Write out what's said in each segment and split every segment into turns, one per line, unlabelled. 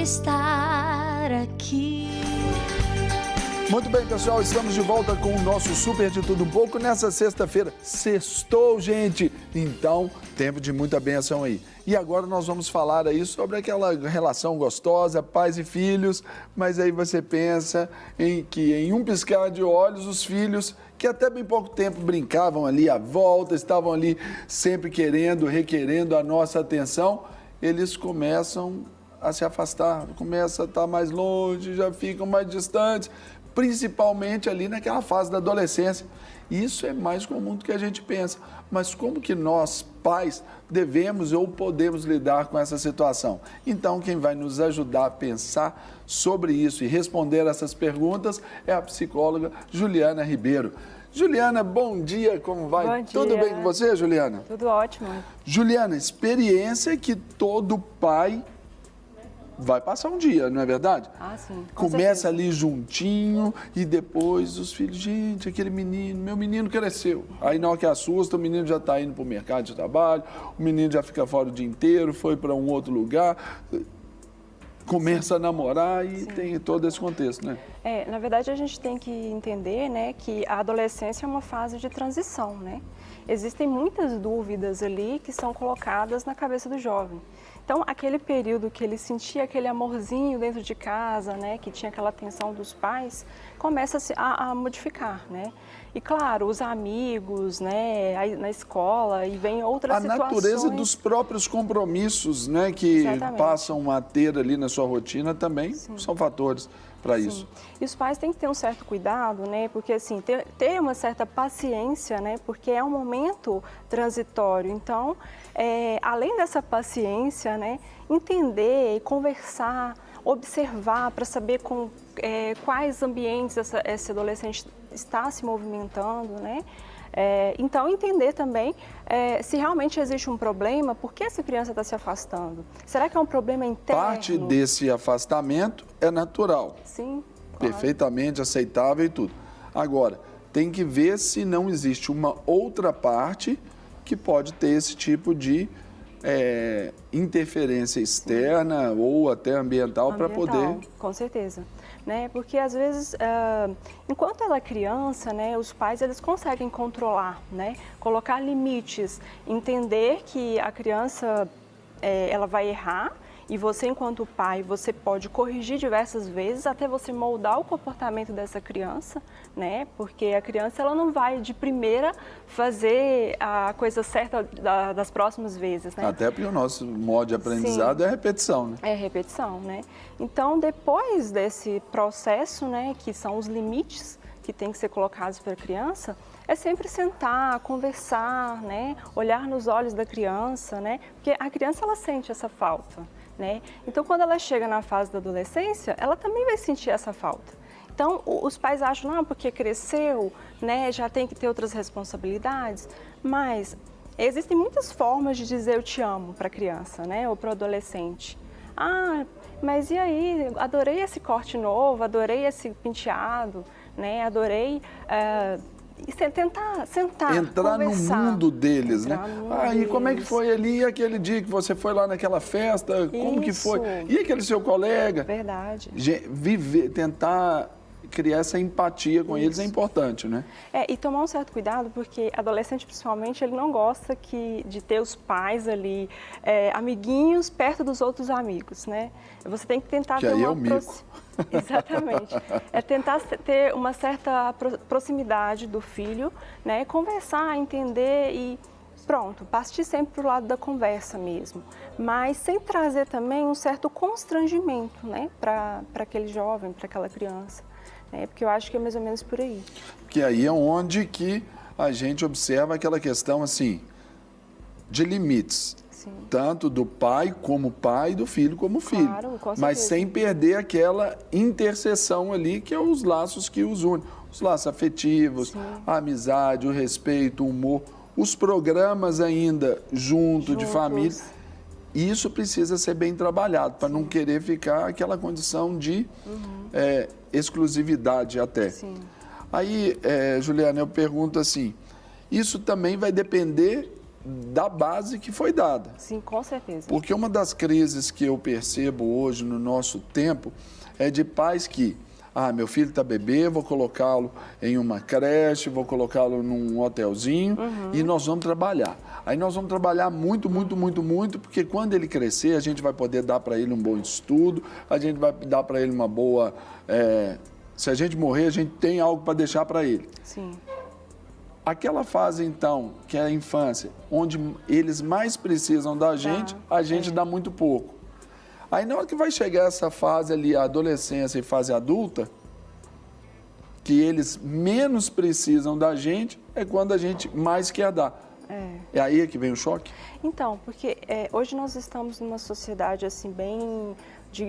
estar aqui.
Muito bem, pessoal, estamos de volta com o nosso Super de Tudo Um Pouco nessa sexta-feira. Sextou, gente! Então, tempo de muita bênção aí. E agora nós vamos falar aí sobre aquela relação gostosa, pais e filhos, mas aí você pensa em que em um piscar de olhos os filhos, que até bem pouco tempo brincavam ali à volta, estavam ali sempre querendo, requerendo a nossa atenção, eles começam a se afastar, começam a estar mais longe, já ficam mais distantes, principalmente ali naquela fase da adolescência. Isso é mais comum do que a gente pensa. Mas como que nós, pais, devemos ou podemos lidar com essa situação? Então, quem vai nos ajudar a pensar sobre isso e responder essas perguntas é a psicóloga Juliana Ribeiro. Juliana, bom dia, como vai?
Bom dia.
Tudo bem com você, Juliana?
Tudo ótimo.
Juliana, experiência que todo pai vai passar um dia, não é verdade?
Ah, sim.
Começa ali juntinho e depois os filhos, gente, aquele menino, meu menino cresceu. Aí na hora que assusta, o menino já está indo para o mercado de trabalho, o menino já fica fora o dia inteiro, foi para um outro lugar, começa a namorar e tem todo esse contexto, né?
Na verdade, a gente tem que entender, né, que a adolescência é uma fase de transição, né? Existem muitas dúvidas ali que são colocadas na cabeça do jovem. Então, aquele período que ele sentia aquele amorzinho dentro de casa, né, que tinha aquela atenção dos pais, começa a modificar, né? E claro, os amigos, né, aí na escola, e vem outras situações.
A natureza dos próprios compromissos, né, que passam a ter ali na sua rotina também são fatores para isso.
E os pais têm que ter um certo cuidado, né, porque assim, ter uma certa paciência, né, porque é um momento transitório. Então, além dessa paciência, né, entender, conversar, observar para saber quais ambientes esse adolescente está se movimentando, né? Então, entender também se realmente existe um problema, por que essa criança está se afastando? Será que é um problema interno?
Parte desse afastamento é natural.
Sim, claro.
Perfeitamente aceitável e tudo. Agora, tem que ver se não existe uma outra parte que pode ter esse tipo de interferência externa ou até ambiental para poder...
Com certeza. Né? Porque às vezes, enquanto ela é criança, né, os pais eles conseguem controlar, né? Colocar limites, entender que a criança ela vai errar e você, enquanto pai, você pode corrigir diversas vezes até você moldar o comportamento dessa criança, né? Porque a criança ela não vai de primeira fazer a coisa certa das próximas vezes, né?
Até porque o nosso modo de aprendizado é repetição, né?
É repetição, né? Então, depois desse processo, né, que são os limites que têm que ser colocados para a criança, é sempre sentar, conversar, né? Olhar nos olhos da criança, né? Porque a criança ela sente essa falta, né? Então, quando ela chega na fase da adolescência, ela também vai sentir essa falta. Então, os pais acham, não, porque cresceu, né, já tem que ter outras responsabilidades, mas existem muitas formas de dizer eu te amo para a criança, né, ou para o adolescente. Ah, mas e aí, adorei esse corte novo, adorei esse penteado, né, adorei... tentar sentar,
entrar
conversar.
no mundo deles,
Entrar
né?
no mundo
E como é que
deles.
foi ali aquele dia que você foi lá naquela festa? Como que foi? E aquele seu colega?
Verdade.
Viver, tentar criar essa empatia com eles é importante, né?
E tomar um certo cuidado, porque adolescente, principalmente, ele não gosta de ter os pais ali, amiguinhos, perto dos outros amigos, né? Você tem que tentar
que
ter
aí
uma...
é o mico.
Exatamente. É tentar ter uma certa proximidade do filho, né? Conversar, entender e pronto, partir sempre para o lado da conversa mesmo. Mas sem trazer também um certo constrangimento, né? Para aquele jovem, para aquela criança. Porque eu acho que é mais ou menos por aí.
Porque aí é onde que a gente observa aquela questão assim, de limites.
Sim.
Tanto do pai como pai e do filho como filho.
Claro, com certeza.
Mas sem perder aquela interseção ali que é os laços que os unem. Os laços afetivos, a amizade, o respeito, o humor. Os programas ainda junto de família. Isso precisa ser bem trabalhado para não querer ficar aquela condição de exclusividade até.
Sim.
Aí, Juliana, eu pergunto assim, isso também vai depender da base que foi dada.
Sim, com certeza.
Porque uma das crises que eu percebo hoje no nosso tempo é de pais que, meu filho está bebê, vou colocá-lo em uma creche, vou colocá-lo num hotelzinho e nós vamos trabalhar. Aí nós vamos trabalhar muito, muito, muito, muito, porque quando ele crescer, a gente vai poder dar para ele um bom estudo, a gente vai dar para ele uma boa... se a gente morrer, a gente tem algo para deixar para ele.
Sim.
Aquela fase, então, que é a infância, onde eles mais precisam da gente, a gente dá muito pouco. Aí, na hora que vai chegar essa fase ali, a adolescência e fase adulta, que eles menos precisam da gente, é quando a gente mais quer dar. É aí que vem o choque?
Então, porque hoje nós estamos numa sociedade, assim, bem,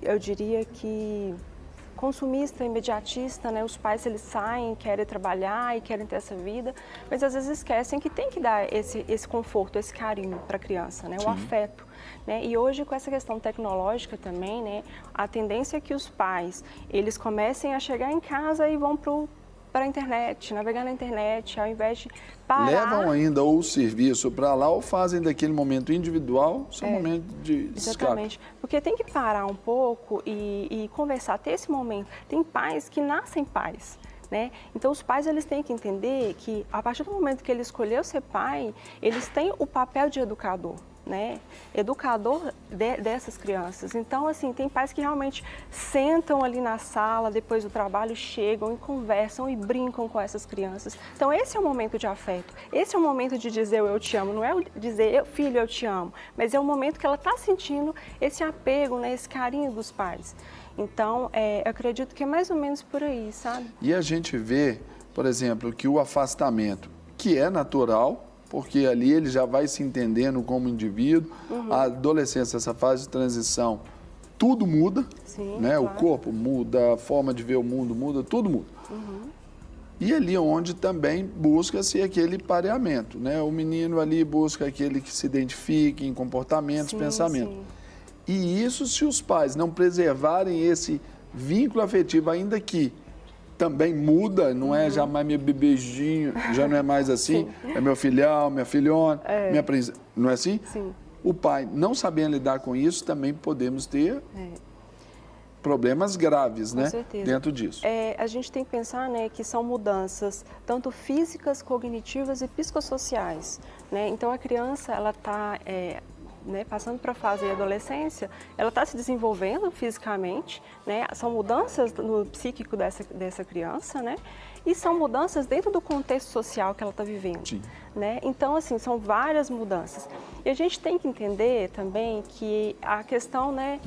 eu diria que... consumista, imediatista, né? Os pais, eles saem, querem trabalhar e querem ter essa vida, mas às vezes esquecem que tem que dar esse conforto, esse carinho para a criança, né? O afeto, né? E hoje, com essa questão tecnológica também, né? A tendência é que os pais, eles comecem a chegar em casa e vão para a internet, navegar na internet, ao invés de parar...
Levam ainda o serviço para lá ou fazem daquele momento individual seu momento de escape.
Exatamente, porque tem que parar um pouco e conversar, ter esse momento. Tem pais que nascem pais, né? Então, os pais, eles têm que entender que, a partir do momento que ele escolheu ser pai, eles têm o papel de educador, né? Educador dessas crianças. Então, assim, tem pais que realmente sentam ali na sala, depois do trabalho, chegam e conversam e brincam com essas crianças. Então, esse é o momento de afeto. Esse é o momento de dizer eu te amo. Não é dizer filho, eu te amo, mas é o momento que ela está sentindo esse apego, né? Esse carinho dos pais. Então, eu acredito que é mais ou menos por aí, sabe?
E a gente vê, por exemplo, que o afastamento, que é natural, porque ali ele já vai se entendendo como indivíduo, a adolescência, essa fase de transição, tudo muda,
Sim,
né?
claro.
O corpo muda, a forma de ver o mundo muda, tudo muda. E ali onde também busca-se aquele pareamento, né? O menino ali busca aquele que se identifique em comportamentos, pensamentos.
Sim.
E isso, se os pais não preservarem esse vínculo afetivo, ainda que também muda, não é já mais meu bebezinho, já não é mais assim, é meu filhão, minha filhona, minha princesa, não é assim?
Sim.
O pai não sabendo lidar com isso, também podemos ter problemas graves, né?
Certeza.
Dentro disso.
A gente tem que pensar, né, que são mudanças tanto físicas, cognitivas e psicossociais, né? Então, a criança, ela está... né, passando para a fase de adolescência, ela está se desenvolvendo fisicamente, né? São mudanças no psíquico dessa criança, né? E são mudanças dentro do contexto social que ela está vivendo.
Sim.
Né? Então, assim, são várias mudanças. E a gente tem que entender também que a questão, né,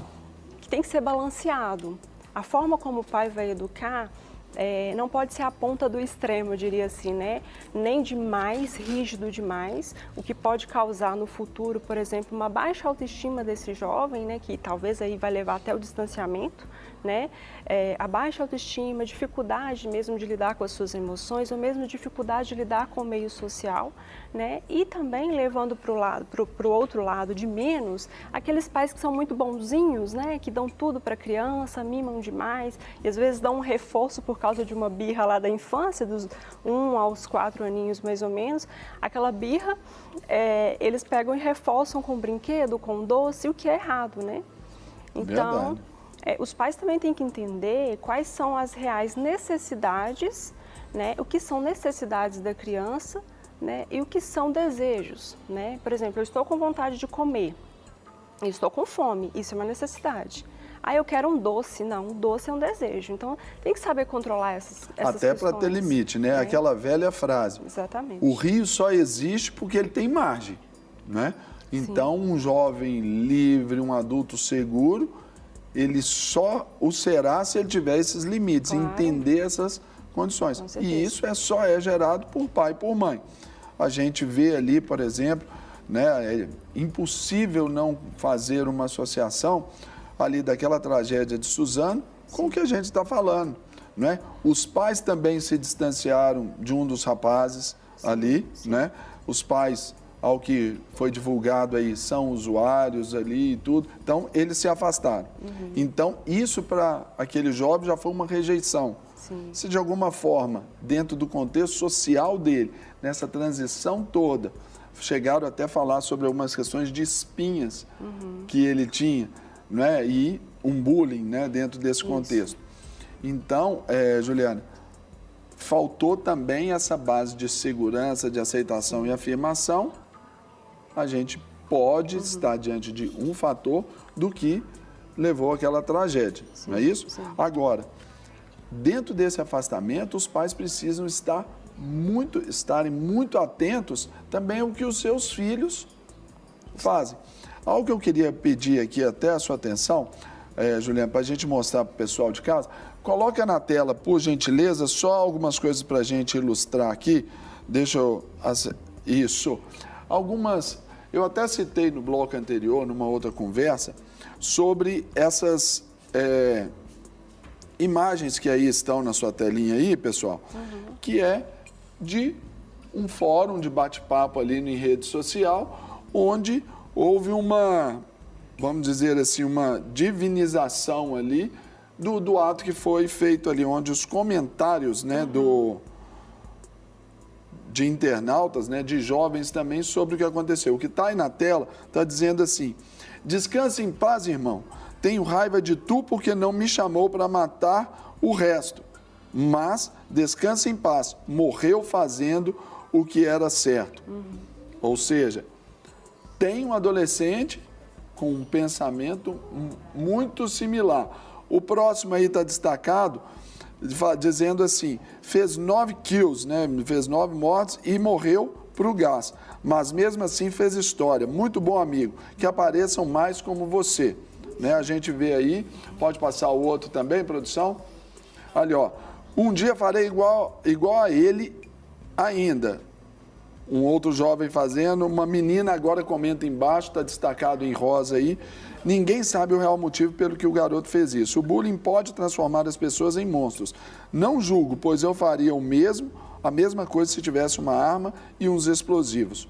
que tem que ser balanceado. A forma como o pai vai educar não pode ser a ponta do extremo, eu diria assim, né? Nem demais, rígido demais, o que pode causar no futuro, por exemplo, uma baixa autoestima desse jovem, né? Que talvez aí vai levar até o distanciamento, né? A baixa autoestima, dificuldade mesmo de lidar com as suas emoções, ou mesmo dificuldade de lidar com o meio social, né? E também levando para o outro lado de menos, aqueles pais que são muito bonzinhos, né? Que dão tudo para a criança, mimam demais, e às vezes dão um reforço por causa de uma birra lá da infância, dos 1 aos 4 aninhos mais ou menos. Aquela birra, eles pegam e reforçam com brinquedo, com doce, o que é errado, né? Então, os pais também têm que entender quais são as reais necessidades, né? O que são necessidades da criança, né? E o que são desejos, né? Por exemplo, eu estou com vontade de comer, eu estou com fome, isso é uma necessidade. Eu quero um doce. Não, um doce é um desejo. Então, tem que saber controlar essas
Até
questões.
para ter limite, né? Aquela velha frase.
Exatamente.
O rio só existe porque ele tem margem, né? Então, um jovem livre, um adulto seguro, ele só o será se ele tiver esses limites, entender essas condições. E isso só é gerado por pai e por mãe. A gente vê ali, por exemplo, né? É impossível não fazer uma associação ali daquela tragédia de Suzano com o que a gente está falando, né? Os pais também se distanciaram de um dos rapazes ali, né? Os pais, ao que foi divulgado aí, são usuários ali e tudo, então eles se afastaram. Então isso para aquele jovem já foi uma rejeição. Se de alguma forma, dentro do contexto social dele, nessa transição toda, chegaram até a falar sobre algumas questões de espinhas que ele tinha, né? E um bullying, né, dentro desse contexto. Então, Juliana, faltou também essa base de segurança, de aceitação e afirmação. A gente pode estar diante de um fator do que levou àquela tragédia, não é isso?
Sim.
Agora, dentro desse afastamento, os pais precisam estarem muito atentos também ao que os seus filhos fazem. Algo que eu queria pedir aqui até a sua atenção, Juliana, para a gente mostrar para o pessoal de casa, coloca na tela, por gentileza, só algumas coisas para a gente ilustrar aqui. Deixa eu... Isso. Algumas... Eu até citei no bloco anterior, numa outra conversa, sobre essas imagens que aí estão na sua telinha aí, pessoal, que é de um fórum de bate-papo ali em rede social, onde houve uma, vamos dizer assim, uma divinização ali do ato que foi feito ali, onde os comentários, né, de internautas, né, de jovens também, sobre o que aconteceu. O que está aí na tela está dizendo assim: descanse em paz, irmão. Tenho raiva de tu porque não me chamou para matar o resto. Mas descanse em paz. Morreu fazendo o que era certo. Ou seja, tem um adolescente com um pensamento muito similar. O próximo aí está destacado, dizendo assim: fez 9 kills, né? Fez 9 mortes e morreu para o gás. Mas mesmo assim fez história. Muito bom amigo. Que apareçam mais como você. Né? A gente vê aí, pode passar o outro também, produção? Ali, ó. Um dia farei igual a ele ainda. Um outro jovem fazendo, uma menina agora comenta embaixo, está destacado em rosa aí. Ninguém sabe o real motivo pelo que o garoto fez isso. O bullying pode transformar as pessoas em monstros. Não julgo, pois eu faria a mesma coisa se tivesse uma arma e uns explosivos.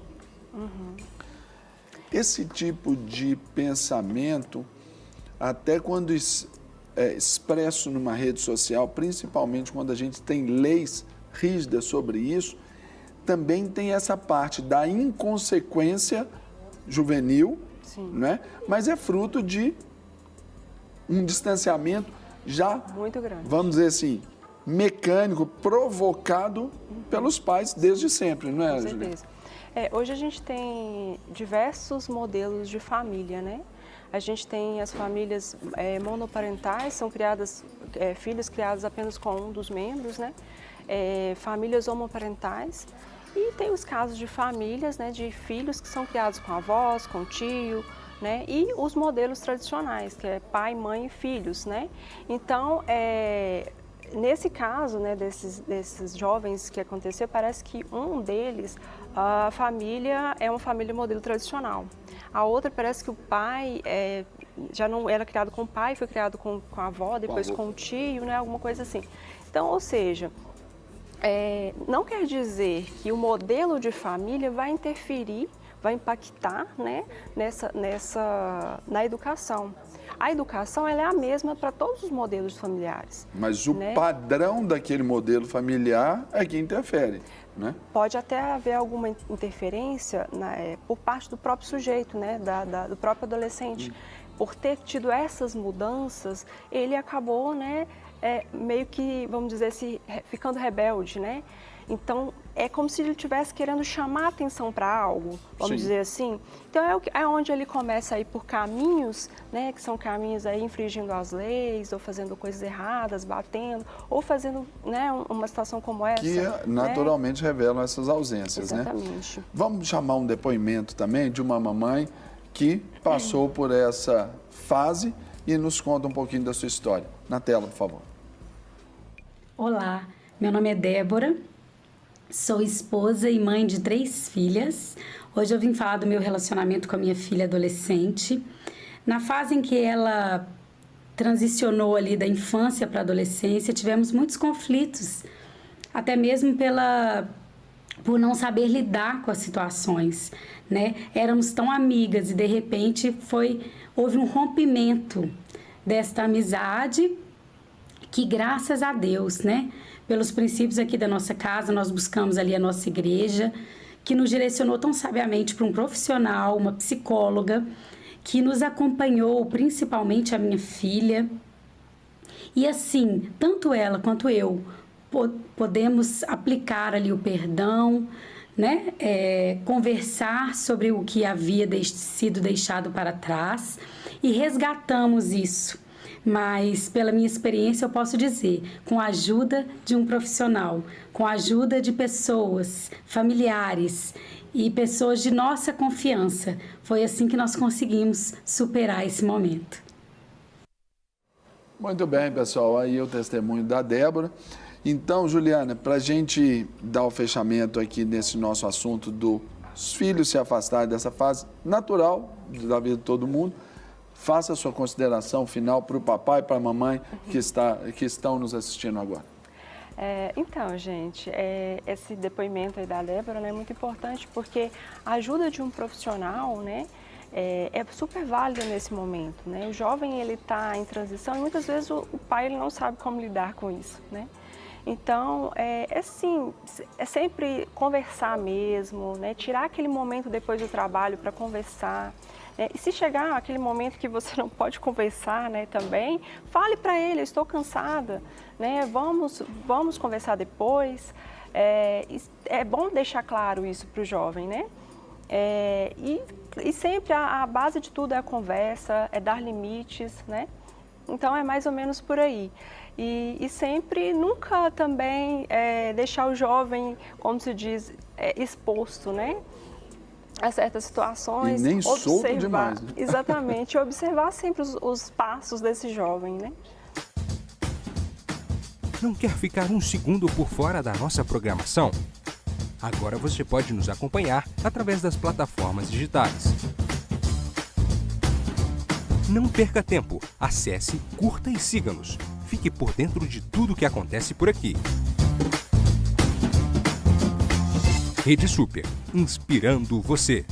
Esse tipo de pensamento, até quando expresso numa rede social, principalmente quando a gente tem leis rígidas sobre isso, também tem essa parte da inconsequência juvenil, né? Mas é fruto de um distanciamento já,
muito grande,
vamos dizer assim, mecânico, provocado pelos pais desde sempre, não é, Juliana?
Com certeza. Hoje a gente tem diversos modelos de família, né? A gente tem as famílias monoparentais, são criadas, filhos criados apenas com um dos membros, né? Famílias homoparentais, e tem os casos de famílias, né, de filhos que são criados com avós, com tio, né? E os modelos tradicionais, que é pai, mãe e filhos, né? Então, nesse caso, né, desses jovens que aconteceu, parece que um deles, a família é uma família modelo tradicional. A outra parece que o pai já não era criado com o pai, foi criado com a avó, depois com o tio, né, alguma coisa assim. Então, ou seja, não quer dizer que o modelo de família vai interferir, vai impactar, né, na educação. A educação ela é a mesma para todos os modelos familiares.
Mas o
né?
padrão daquele modelo familiar é que interfere, né?
Pode até haver alguma interferência por parte do próprio sujeito, né, do próprio adolescente. Por ter tido essas mudanças, ele acabou, né, meio que, vamos dizer assim, ficando rebelde, né? Então, é como se ele estivesse querendo chamar atenção para algo, vamos dizer assim. Então, é onde ele começa a ir por caminhos, né, que são caminhos aí infringindo as leis, ou fazendo coisas erradas, batendo, ou fazendo, né, uma situação como essa.
Que naturalmente revelam essas ausências,
exatamente,
né? Vamos chamar um depoimento também de uma mamãe que passou por essa fase e nos conta um pouquinho da sua história. Na tela, por favor.
Olá, meu nome é Débora. Sou esposa e mãe de 3 filhas. Hoje eu vim falar do meu relacionamento com a minha filha adolescente. Na fase em que ela transicionou ali da infância para a adolescência, tivemos muitos conflitos, até mesmo por não saber lidar com as situações, né? Éramos tão amigas e de repente houve um rompimento desta amizade que, graças a Deus, né? Pelos princípios aqui da nossa casa, nós buscamos ali a nossa igreja, que nos direcionou tão sabiamente para um profissional, uma psicóloga, que nos acompanhou, principalmente a minha filha. E assim, tanto ela quanto eu podemos aplicar ali o perdão, né? Conversar sobre o que havia sido deixado para trás e resgatamos isso. Mas, pela minha experiência, eu posso dizer, com a ajuda de um profissional, com a ajuda de pessoas, familiares e pessoas de nossa confiança, foi assim que nós conseguimos superar esse momento.
Muito bem, pessoal, aí o testemunho da Débora. Então, Juliana, para a gente dar o fechamento aqui nesse nosso assunto dos filhos se afastarem dessa fase natural da vida de todo mundo, faça a sua consideração final para o papai e para a mamãe que estão nos assistindo agora.
Então, gente, esse depoimento aí da Débora, né, é muito importante porque a ajuda de um profissional, né, é super válida nesse momento, né? O jovem, ele está em transição e muitas vezes o pai ele não sabe como lidar com isso, né? Então, é sempre conversar mesmo, né? Tirar aquele momento depois do trabalho para conversar. E se chegar aquele momento que você não pode conversar, né, também, fale para ele, eu estou cansada, né? Vamos conversar depois. É bom deixar claro isso para o jovem, né? E sempre a base de tudo é a conversa, é dar limites, né? Então é mais ou menos por aí. E sempre, nunca também deixar o jovem, como se diz, exposto, né? A certas situações.
E nem solto demais. Né?
Exatamente, observar sempre os passos desse jovem, né?
Não quer ficar um segundo por fora da nossa programação? Agora você pode nos acompanhar através das plataformas digitais. Não perca tempo, acesse, curta e siga-nos. Fique por dentro de tudo o que acontece por aqui. Rede Super, inspirando você.